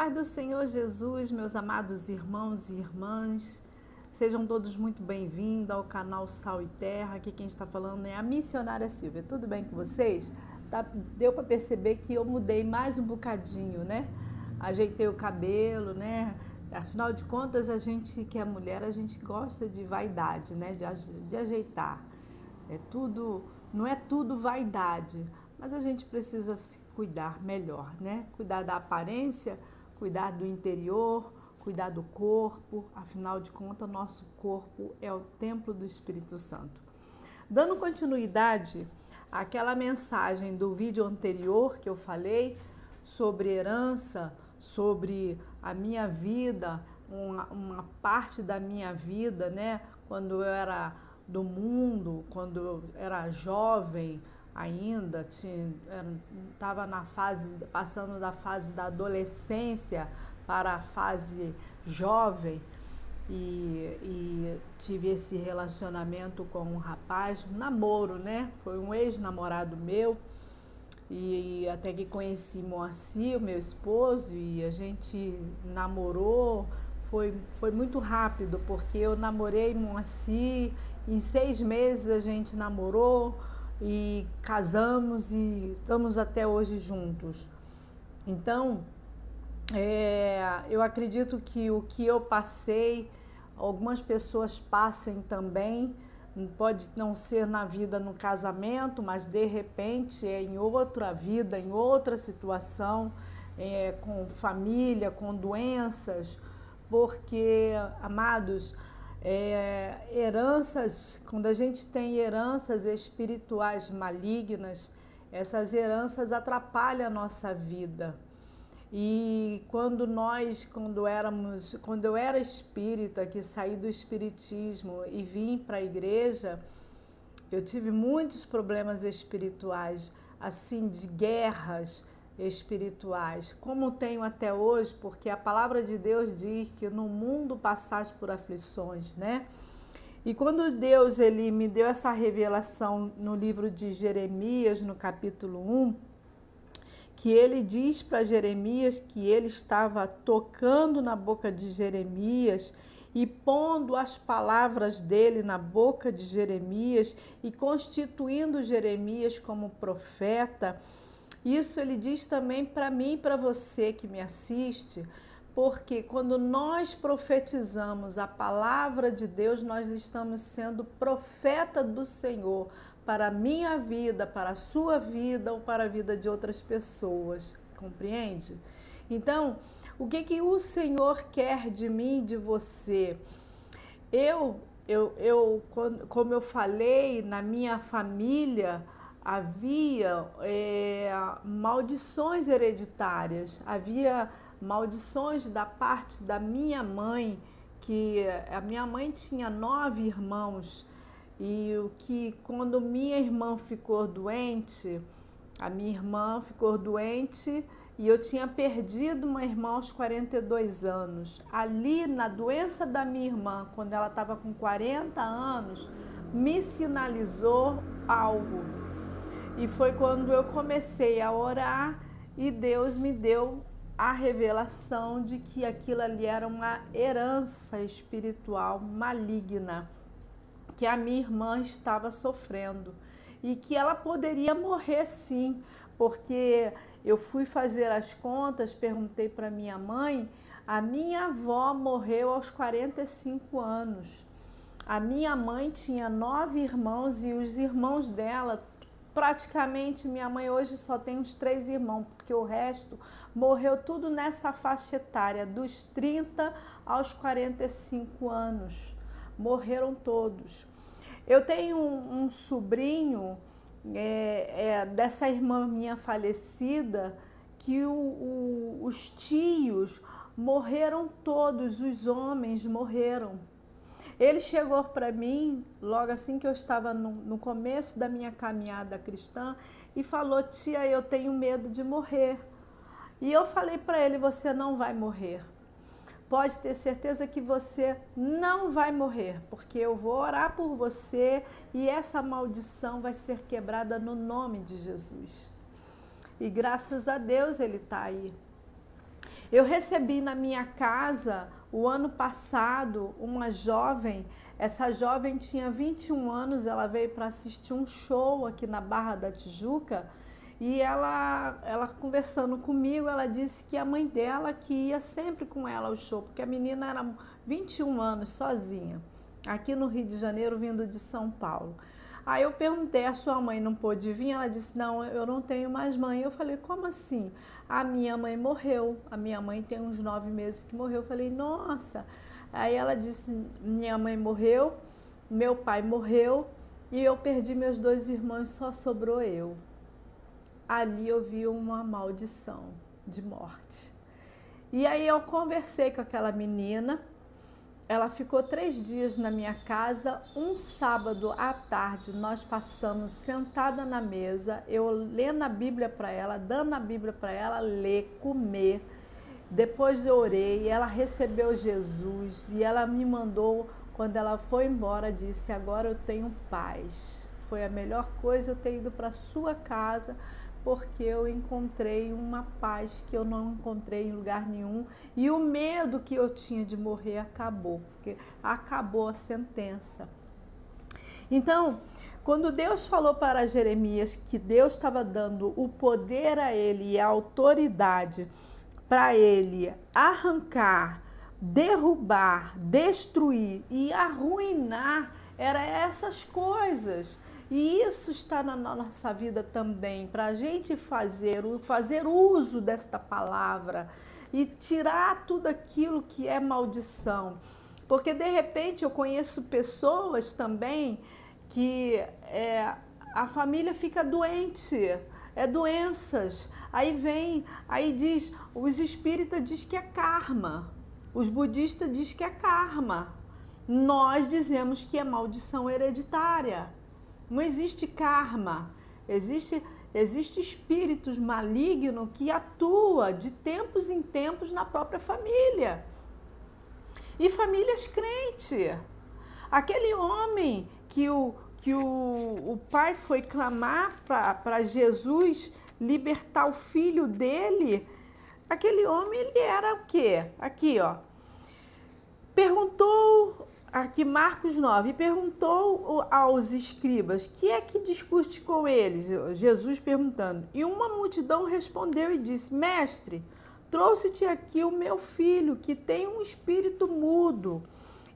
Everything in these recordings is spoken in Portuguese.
paz do Senhor Jesus, meus amados irmãos e irmãs, sejam todos muito bem-vindos ao canal Sal e Terra. Aqui quem está falando é a missionária Silvia. Tudo bem com vocês? Deu para perceber que eu mudei mais um bocadinho, né? Ajeitei o cabelo, né? Afinal de contas, a gente que é mulher, a gente gosta de vaidade, né? De ajeitar. Não é tudo vaidade, mas a gente precisa se cuidar melhor, né? Cuidar da aparência, cuidar do interior, cuidar do corpo. Afinal de contas, nosso corpo é o templo do Espírito Santo. Dando continuidade àquela mensagem do vídeo anterior que eu falei sobre herança, sobre a minha vida, uma parte da minha vida, né? Quando eu era do mundo, quando eu era jovem ainda, estava passando da fase da adolescência para a fase jovem e tive esse relacionamento com um rapaz, namoro, né? Foi um ex-namorado meu e até que conheci Moacir, meu esposo, e a gente namorou. Foi muito rápido, porque eu namorei Moacir, em 6 meses a gente namorou e casamos e estamos até hoje juntos. Então, eu acredito que o que eu passei, algumas pessoas passem também, pode não ser na vida no casamento, mas de repente é em outra vida, em outra situação, com família, com doenças, porque, amados, heranças, quando a gente tem heranças espirituais malignas, essas heranças atrapalham a nossa vida. E quando eu era espírita, que saí do espiritismo e vim para a igreja, eu tive muitos problemas espirituais, assim, de guerras espirituais, como tenho até hoje, porque a palavra de Deus diz que no mundo passais por aflições, né? E quando Deus ele me deu essa revelação no livro de Jeremias, no capítulo 1, que ele diz para Jeremias que ele estava tocando na boca de Jeremias e pondo as palavras dele na boca de Jeremias e constituindo Jeremias como profeta. Isso ele diz também para mim e para você que me assiste, porque quando nós profetizamos a palavra de Deus, nós estamos sendo profeta do Senhor para a minha vida, para a sua vida ou para a vida de outras pessoas, compreende? Então, o que o Senhor quer de mim, de você? Como eu falei, na minha família havia maldições hereditárias, havia maldições da parte da minha mãe, que a minha mãe tinha 9 irmãos, e o que quando minha irmã ficou doente, a minha irmã ficou doente e eu tinha perdido uma irmã aos 42 anos. Ali, na doença da minha irmã, quando ela estava com 40 anos, me sinalizou algo. E foi quando eu comecei a orar e Deus me deu a revelação de que aquilo ali era uma herança espiritual maligna que a minha irmã estava sofrendo e que ela poderia morrer sim, porque eu fui fazer as contas, perguntei para minha mãe, a minha avó morreu aos 45 anos. A minha mãe tinha 9 irmãos e os irmãos dela, praticamente minha mãe hoje só tem uns 3 irmãos, porque o resto morreu tudo nessa faixa etária, dos 30 aos 45 anos. Morreram todos. Eu tenho um sobrinho dessa irmã minha falecida, que os tios morreram todos, os homens morreram. Ele chegou para mim, logo assim que eu estava no começo da minha caminhada cristã, e falou: tia, eu tenho medo de morrer. E eu falei para ele: você não vai morrer. Pode ter certeza que você não vai morrer, porque eu vou orar por você e essa maldição vai ser quebrada no nome de Jesus. E graças a Deus ele está aí. Eu recebi na minha casa, o ano passado, uma jovem. Essa jovem tinha 21 anos, ela veio para assistir um show aqui na Barra da Tijuca. E ela conversando comigo, ela disse que a mãe dela que ia sempre com ela ao show, porque a menina era 21 anos, sozinha, aqui no Rio de Janeiro, vindo de São Paulo. Aí eu perguntei, a sua mãe não pôde vir? Ela disse, não, eu não tenho mais mãe. Eu falei, como assim? A minha mãe morreu, a minha mãe tem uns 9 meses que morreu. Eu falei, nossa. Aí ela disse, minha mãe morreu, meu pai morreu e eu perdi meus 2 irmãos, só sobrou eu. Ali eu vi uma maldição de morte. E aí eu conversei com aquela menina, ela ficou 3 dias na minha casa. Um sábado à tarde nós passamos sentada na mesa, eu lendo a Bíblia para ela, dando a Bíblia para ela ler, comer. Depois eu orei, ela recebeu Jesus e ela me mandou, quando ela foi embora, disse, agora eu tenho paz. Foi a melhor coisa eu ter ido para sua casa, porque eu encontrei uma paz que eu não encontrei em lugar nenhum, e o medo que eu tinha de morrer acabou, porque acabou a sentença. Então, quando Deus falou para Jeremias que Deus estava dando o poder a ele e a autoridade para ele arrancar, derrubar, destruir e arruinar, era essas coisas. E isso está na nossa vida também, para a gente fazer uso desta palavra e tirar tudo aquilo que é maldição. Porque de repente eu conheço pessoas também que a família fica doente, doenças. Aí diz, os espíritas dizem que é karma, os budistas dizem que é karma. Nós dizemos que é maldição hereditária. Não existe karma, existe espíritos malignos que atuam de tempos em tempos na própria família. E famílias crentes. Aquele homem que o pai foi clamar para Jesus libertar o filho dele, aquele homem, ele era o quê? Aqui, ó. Perguntou... Aqui Marcos 9, perguntou aos escribas, que é que discute com eles? Jesus perguntando. E uma multidão respondeu e disse, mestre, trouxe-te aqui o meu filho, que tem um espírito mudo.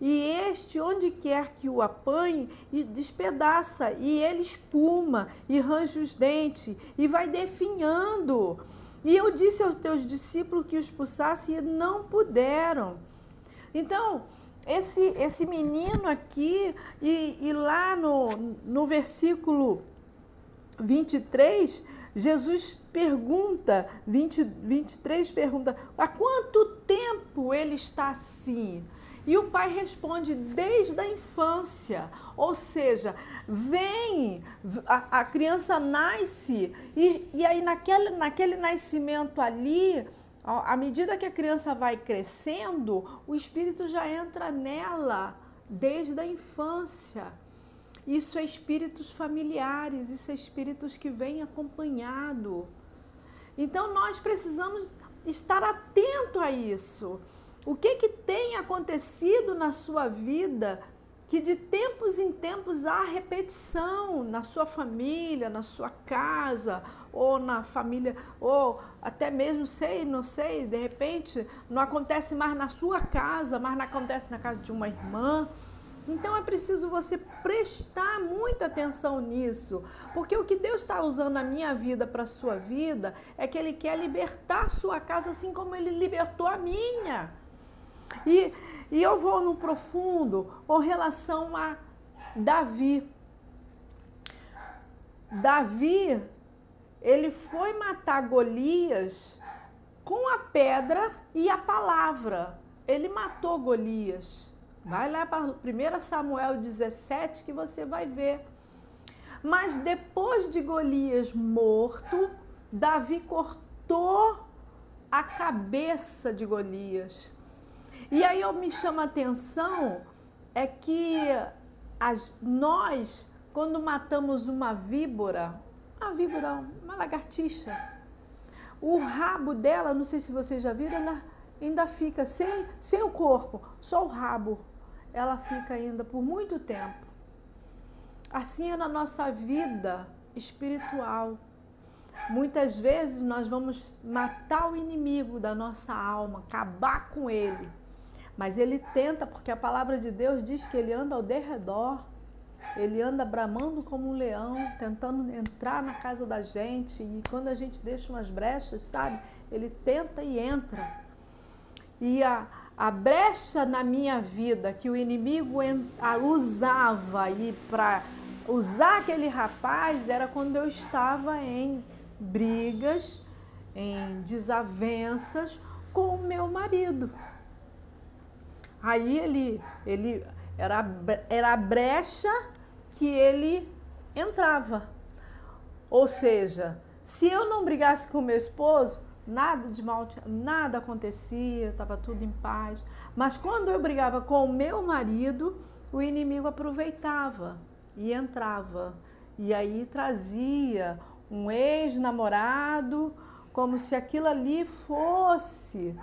E este, onde quer que o apanhe, despedaça, e ele espuma, e range os dentes, e vai definhando. E eu disse aos teus discípulos que o expulsassem, e não puderam. Então... Esse menino aqui, e lá no versículo 23, Jesus pergunta, 23 pergunta, há quanto tempo ele está assim? E o pai responde, desde a infância, ou seja, a criança nasce, e aí naquele nascimento ali, à medida que a criança vai crescendo, o espírito já entra nela desde a infância. Isso é espíritos familiares, isso é espíritos que vêm acompanhado. Então nós precisamos estar atento a isso. O que tem acontecido na sua vida que de tempos em tempos há repetição na sua família, na sua casa, ou na família, ou até mesmo, não sei, de repente não acontece mais na sua casa, mas não acontece na casa de uma irmã. Então é preciso você prestar muita atenção nisso, porque o que Deus está usando na minha vida para a sua vida é que Ele quer libertar a sua casa assim como Ele libertou a minha. E eu vou no profundo com relação a Davi. Davi, ele foi matar Golias com a pedra e a palavra. Ele matou Golias. Vai lá para 1 Samuel 17 que você vai ver. Mas depois de Golias morto, Davi cortou a cabeça de Golias. E aí me chama a atenção é que nós, quando matamos uma víbora, uma lagartixa, o rabo dela, não sei se vocês já viram, ela ainda fica sem o corpo, só o rabo. Ela fica ainda por muito tempo. Assim é na nossa vida espiritual. Muitas vezes nós vamos matar o inimigo da nossa alma, acabar com ele. Mas ele tenta, porque a palavra de Deus diz que ele anda ao derredor. Ele anda bramando como um leão, tentando entrar na casa da gente. E quando a gente deixa umas brechas, sabe? Ele tenta e entra. E a brecha na minha vida que o inimigo usava para usar aquele rapaz era quando eu estava em brigas, em desavenças com o meu marido. Aí ele era a brecha que ele entrava. Ou seja, se eu não brigasse com meu esposo, nada de mal, nada acontecia, estava tudo em paz. Mas quando eu brigava com o meu marido, o inimigo aproveitava e entrava. E aí trazia um ex-namorado, como se aquilo ali fosse.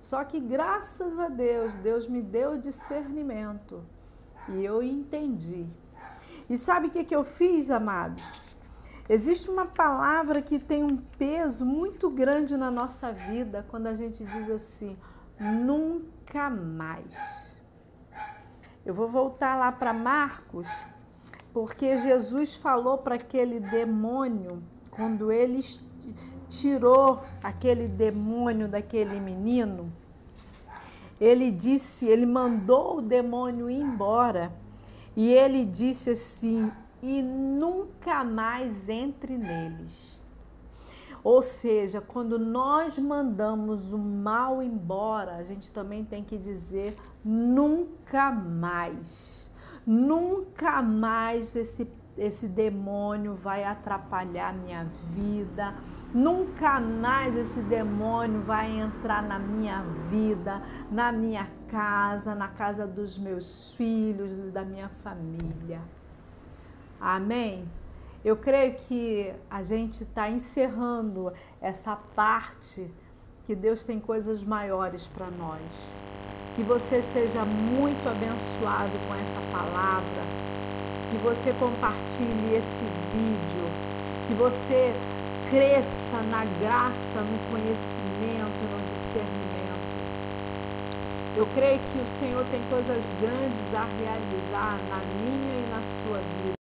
Só que graças a Deus, Deus me deu discernimento e eu entendi. E sabe o que eu fiz, amados? Existe uma palavra que tem um peso muito grande na nossa vida quando a gente diz assim, nunca mais. Eu vou voltar lá para Marcos, porque Jesus falou para aquele demônio, quando ele tirou aquele demônio daquele menino, ele mandou o demônio ir embora e ele disse assim, e nunca mais entre neles. Ou seja, quando nós mandamos o mal embora, a gente também tem que dizer nunca mais. Nunca mais esse demônio vai atrapalhar minha vida, nunca mais esse demônio vai entrar na minha vida, na minha casa, na casa dos meus filhos e da minha família. Amém? Eu creio que a gente está encerrando essa parte que Deus tem coisas maiores para nós. Que você seja muito abençoado com essa palavra, que você compartilhe esse vídeo, que você cresça na graça, no conhecimento, no discernimento. Eu creio que o Senhor tem coisas grandes a realizar na minha e na sua vida.